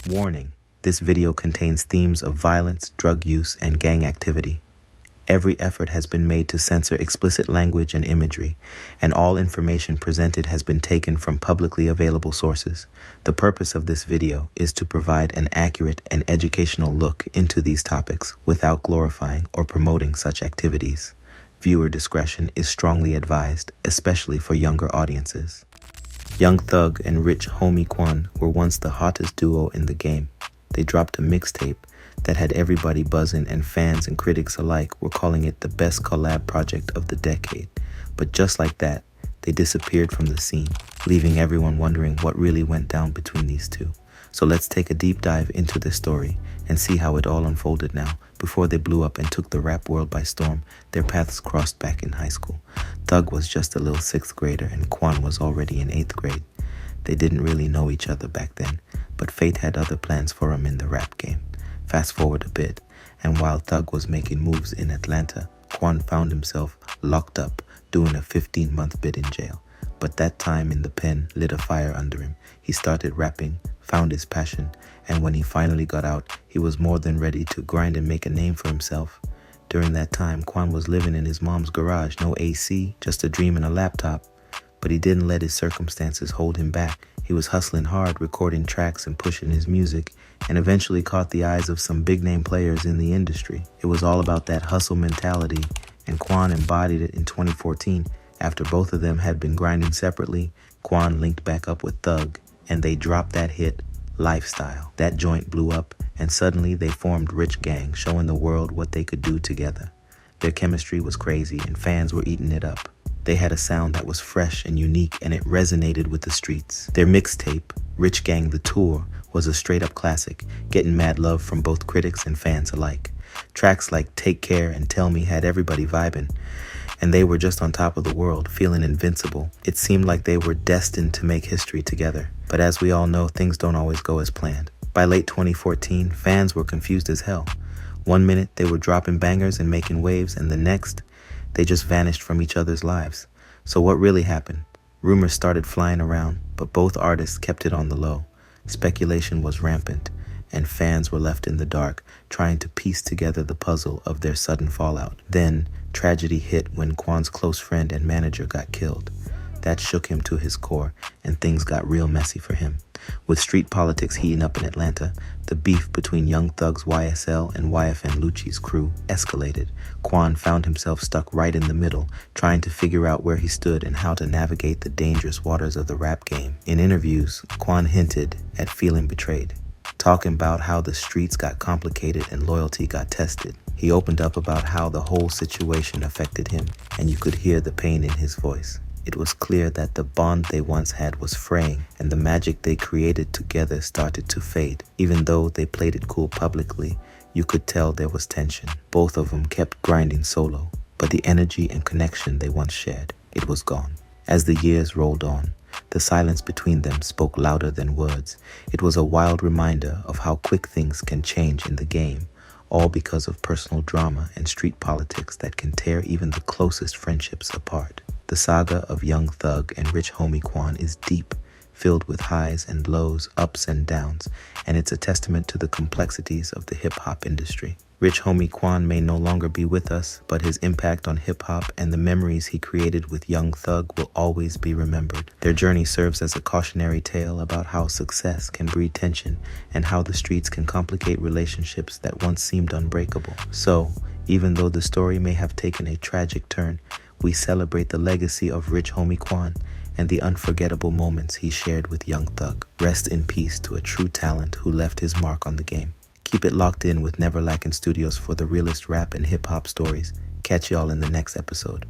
Warning: this video contains themes of violence, drug use, and gang activity. Every effort has been made to censor explicit language and imagery, and all information presented has been taken from publicly available sources. The purpose of this video is to provide an accurate and educational look into these topics without glorifying or promoting such activities. Viewer discretion is strongly advised, especially for younger audiences. Young Thug and Rich Homie Quan were once the hottest duo in the game. They dropped a mixtape that had everybody buzzing, and fans and critics alike were calling it the best collab project of the decade. But just like that, they disappeared from the scene, leaving everyone wondering what really went down between these two. So let's take a deep dive into this story and see how it all unfolded now. Before they blew up and took the rap world by storm, their paths crossed back in high school. Thug was just a little 6th grader and Quan was already in 8th grade. They didn't really know each other back then, but fate had other plans for him in the rap game. Fast forward a bit, and while Thug was making moves in Atlanta, Quan found himself locked up doing a 15-month bid in jail. But that time in the pen lit a fire under him. He started rapping, found his passion, and when he finally got out, he was more than ready to grind and make a name for himself. During that time, Quan was living in his mom's garage, no AC, just a dream and a laptop. But he didn't let his circumstances hold him back. He was hustling hard, recording tracks and pushing his music, and eventually caught the eyes of some big-name players in the industry. It was all about that hustle mentality, and Quan embodied it in 2014. After both of them had been grinding separately, Quan linked back up with Thug, and they dropped that hit, Lifestyle. That joint blew up, and suddenly they formed Rich Gang, showing the world what they could do together. Their chemistry was crazy, and fans were eating it up. They had a sound that was fresh and unique, and it resonated with the streets. Their mixtape, Rich Gang The Tour, was a straight-up classic, getting mad love from both critics and fans alike. Tracks like Take Care and Tell Me had everybody vibing, and they were just on top of the world, feeling invincible. It seemed like they were destined to make history together. But as we all know, things don't always go as planned. By late 2014, fans were confused as hell. One minute, they were dropping bangers and making waves, and the next, they just vanished from each other's lives. So what really happened? Rumors started flying around, but both artists kept it on the low. Speculation was rampant, and fans were left in the dark, trying to piece together the puzzle of their sudden fallout. Then, tragedy hit when Quan's close friend and manager got killed. That shook him to his core, and things got real messy for him. With street politics heating up in Atlanta, the beef between Young Thug's YSL and YFN Lucci's crew escalated. Quan found himself stuck right in the middle, trying to figure out where he stood and how to navigate the dangerous waters of the rap game. In interviews, Quan hinted at feeling betrayed, talking about how the streets got complicated and loyalty got tested. He opened up about how the whole situation affected him, and you could hear the pain in his voice. It was clear that the bond they once had was fraying, and the magic they created together started to fade. Even though they played it cool publicly, you could tell there was tension. Both of them kept grinding solo, but the energy and connection they once shared, it was gone. As the years rolled on, the silence between them spoke louder than words. It was a wild reminder of how quick things can change in the game, all because of personal drama and street politics that can tear even the closest friendships apart. The saga of Young Thug and Rich Homie Quan is deep, filled with highs and lows, ups and downs, and it's a testament to the complexities of the hip-hop industry. Rich Homie Quan may no longer be with us, but his impact on hip-hop and the memories he created with Young Thug will always be remembered. Their journey serves as a cautionary tale about how success can breed tension and how the streets can complicate relationships that once seemed unbreakable. So, even though the story may have taken a tragic turn, we celebrate the legacy of Rich Homie Quan and the unforgettable moments he shared with Young Thug. Rest in peace to a true talent who left his mark on the game. Keep it locked in with Neverlackinstudios for the realest rap and hip-hop stories. Catch y'all in the next episode.